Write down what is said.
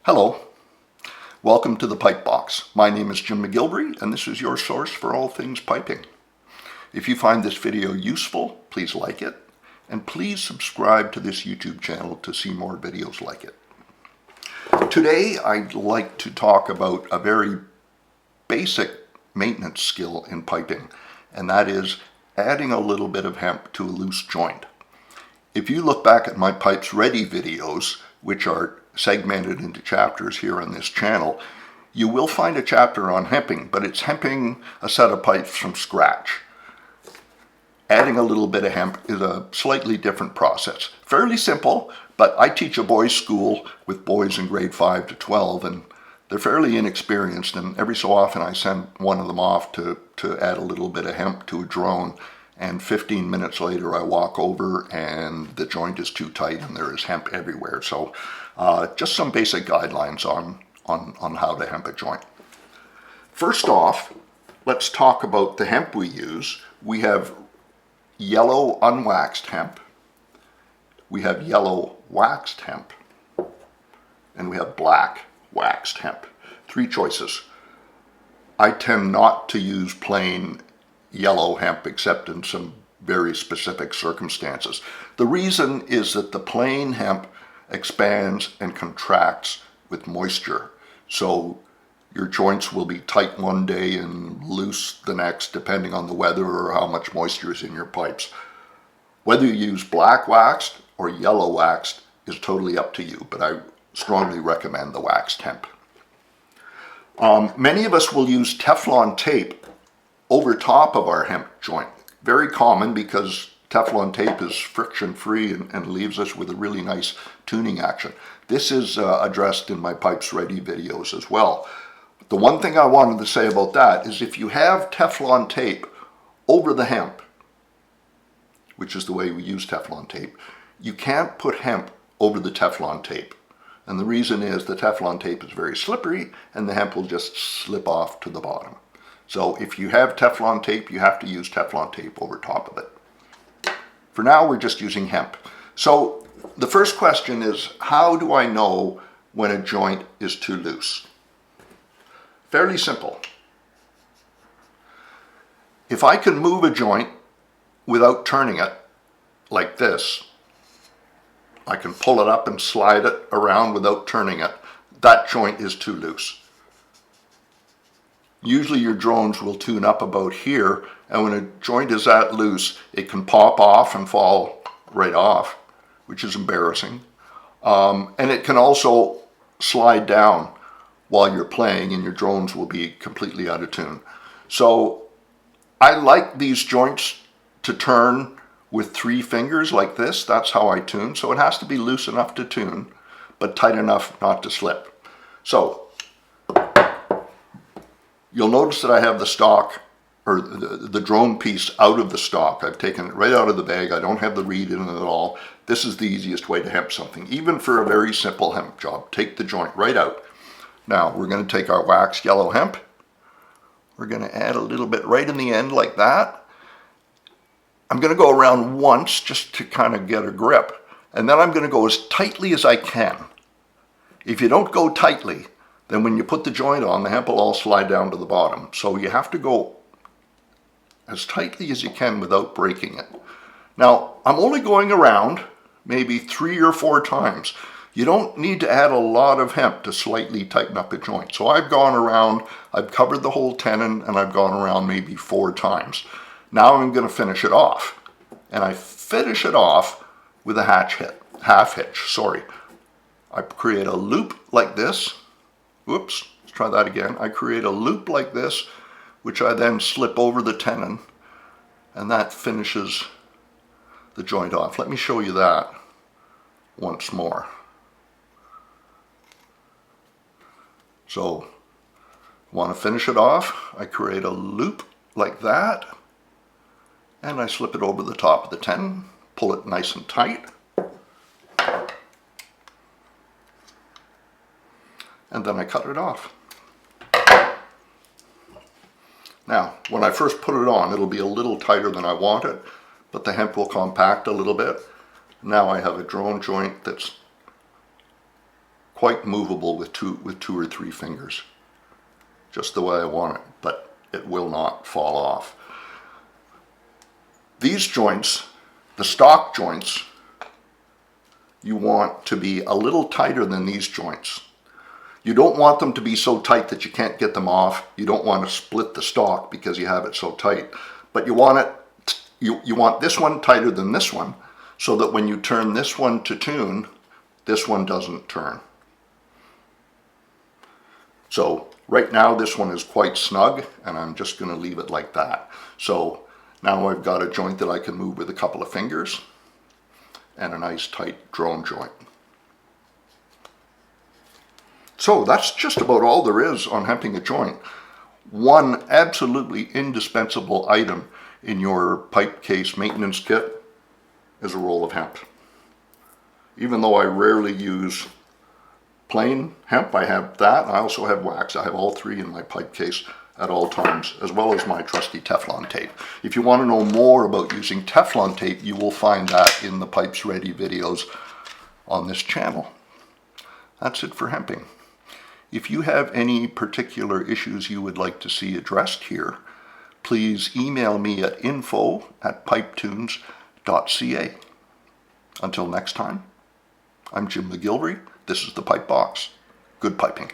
Hello, welcome to the Pipe Box. My name is Jim McGillivray and this is your source for all things piping. If you find this video useful, please like it and please subscribe to this YouTube channel to see more videos like it. Today I'd like to talk about a very basic maintenance skill in piping, and that is adding a little bit of hemp to a loose joint. If you look back at my Pipes Ready videos, which are segmented into chapters here on this channel, you will find a chapter on hemping, but it's hemping a set of pipes from scratch. Adding a little bit of hemp is a slightly different process. Fairly simple, but I teach a boys' school with boys in grade 5 to 12, and they're fairly inexperienced, and every so often I send one of them off to add a little bit of hemp to a drone, and 15 minutes later I walk over and the joint is too tight and there is hemp everywhere. So just some basic guidelines on how to hemp a joint. First off, let's talk about the hemp we use. We have yellow unwaxed hemp, we have yellow waxed hemp, and we have black waxed hemp. Three choices. I tend not to use plain yellow hemp except in some very specific circumstances. The reason is that the plain hemp expands and contracts with moisture. So your joints will be tight one day and loose the next, depending on the weather or how much moisture is in your pipes. Whether you use black waxed or yellow waxed is totally up to you, but I strongly recommend the waxed hemp. Many of us will use Teflon tape over top of our hemp joint. Very common because Teflon tape is friction free and leaves us with a really nice tuning action. This is addressed in my Pipes Ready videos as well. The one thing I wanted to say about that is if you have Teflon tape over the hemp, which is the way we use Teflon tape, you can't put hemp over the Teflon tape. And the reason is the Teflon tape is very slippery and the hemp will just slip off to the bottom. So if you have Teflon tape, you have to use Teflon tape over top of it. For now, we're just using hemp. So the first question is, how do I know when a joint is too loose? Fairly simple. If I can move a joint without turning it, like this, I can pull it up and slide it around without turning it, that joint is too loose. Usually your drones will tune up about here, and when a joint is that loose, it can pop off and fall right off, which is embarrassing. And it can also slide down while you're playing, and your drones will be completely out of tune. So I like these joints to turn with 3 fingers like this. That's how I tune. So it has to be loose enough to tune, but tight enough not to slip. So you'll notice that I have the stock, or the drone piece, out of the stock. I've taken it right out of the bag. I don't have the reed in it at all. This is the easiest way to hemp something, even for a very simple hemp job. Take the joint right out. Now we're going to take our waxed yellow hemp. We're going to add a little bit right in the end like that. I'm going to go around once just to kind of get a grip, and then I'm going to go as tightly as I can. If you don't go tightly, then when you put the joint on, the hemp will all slide down to the bottom. So you have to go as tightly as you can without breaking it. Now, I'm only going around maybe 3 or 4 times. You don't need to add a lot of hemp to slightly tighten up a joint. So I've gone around, I've covered the whole tenon, and I've gone around maybe 4 times. Now I'm going to finish it off. And I finish it off with a half hitch. I create a loop like this. Whoops, let's try that again. I create a loop like this, which I then slip over the tenon, and that finishes the joint off. Let me show you that once more. So, want to finish it off, I create a loop like that, and I slip it over the top of the tenon, pull it nice and tight, and then I cut it off. Now, when I first put it on, it'll be a little tighter than I want it, but the hemp will compact a little bit. Now I have a drone joint that's quite movable with two or three fingers, just the way I want it, but it will not fall off. These joints, the stock joints, you want to be a little tighter than these joints. You don't want them to be so tight that you can't get them off. You don't want to split the stock because you have it so tight. But you want you want this one tighter than this one, so that when you turn this one to tune, this one doesn't turn. So right now this one is quite snug, and I'm just going to leave it like that. So now I've got a joint that I can move with a couple of fingers and a nice tight drone joint. So that's just about all there is on hemping a joint. One absolutely indispensable item in your pipe case maintenance kit is a roll of hemp. Even though I rarely use plain hemp, I have that. I also have wax. I have all three in my pipe case at all times, as well as my trusty Teflon tape. If you want to know more about using Teflon tape, you will find that in the Pipes Ready videos on this channel. That's it for hemping. If you have any particular issues you would like to see addressed here, please email me at info@pipetunes.ca. Until next time, I'm Jim McGillivray. This is the Pipe Box. Good piping.